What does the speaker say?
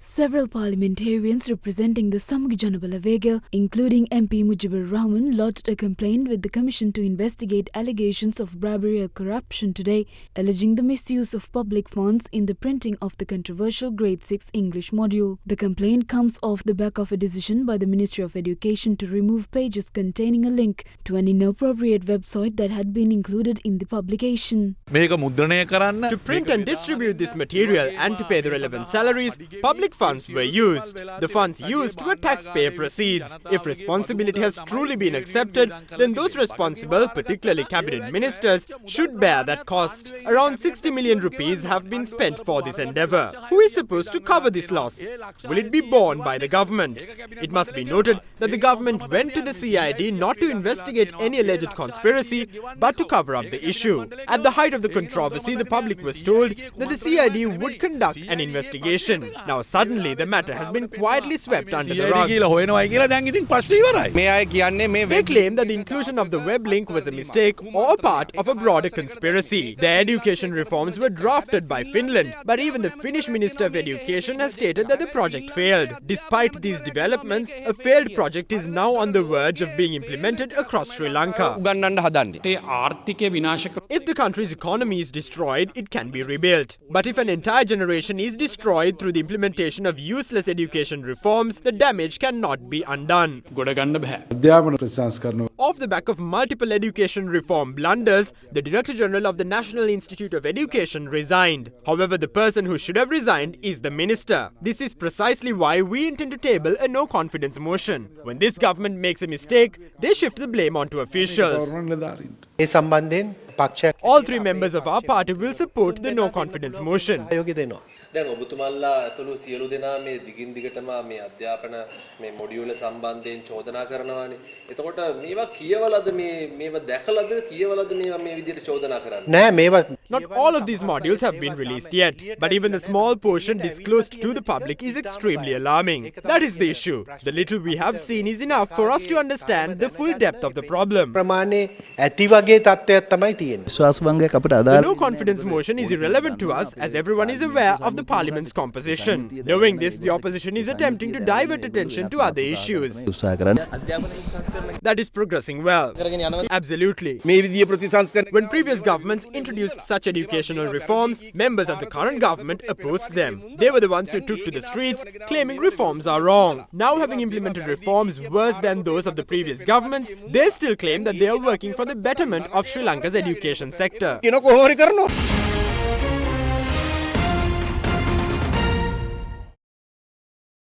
Several parliamentarians representing the Samagi Janabalawega, including MP Mujibur Rahman, lodged a complaint with the Commission to investigate allegations of bribery or corruption today, alleging the misuse of public funds in the printing of the controversial Grade 6 English module. The complaint comes off the back of a decision by the Ministry of Education to remove pages containing a link to an inappropriate website that had been included in the publication. To print and distribute this material and to pay the relevant salaries, public funds were used. The funds used were taxpayer proceeds. If responsibility has truly been accepted, then those responsible, particularly cabinet ministers, should bear that cost. Around 60 million rupees have been spent for this endeavour. Who is supposed to cover this loss? Will it be borne by the government? It must be noted that the government went to the CID not to investigate any alleged conspiracy, but to cover up the issue. At the height of the controversy, the public was told that the CID would conduct an investigation. Now suddenly the matter has been quietly swept under the rug. They claim that the inclusion of the web link was a mistake or part of a broader conspiracy. The education reforms were drafted by Finland, but even the Finnish Minister of Education has stated that the project failed. Despite these developments, a failed project is now on the verge of being implemented across Sri Lanka. If the country's economy is destroyed, it can be rebuilt. But if an entire generation is destroyed through the implementation of useless education reforms, the damage cannot be undone. Off the back of multiple education reform blunders, the Director General of the National Institute of Education resigned. However, the person who should have resigned is the minister. This is precisely why we intend to table a no-confidence motion. When this government makes a mistake, they shift the blame onto officials. All three members of our party will support the no-confidence motion. දැන් ඔබතුමල්ලා ඇතුළු සියලු දෙනා මේ දිගින් දිගටම මේ අධ්‍යාපන මේ මොඩියුල සම්බන්ධයෙන් චෝදනා කරනවානේ. එතකොට මේවා කියවලද මේවා දැකලද කියවලද මේවා මේ විදිහට චෝදනා කරන්නේ? නෑ මේවා Not all of these modules have been released yet, but even the small portion disclosed to the public is extremely alarming. That is the issue. The little we have seen is enough for us to understand the full depth of the problem. ප්‍රමාණයේ ඇති වගේ තත්ත්වයක් තමයි තියෙන්නේ. The no-confidence motion is irrelevant to us as everyone is aware of the Parliament's composition. Knowing this, the opposition is attempting to divert attention to other issues. That is progressing well. Absolutely. When previous governments introduced such educational reforms, members of the current government opposed them. They were the ones who took to the streets, claiming reforms are wrong. Now, having implemented reforms worse than those of the previous governments, they still claim that they are working for the betterment of Sri Lanka's education sector.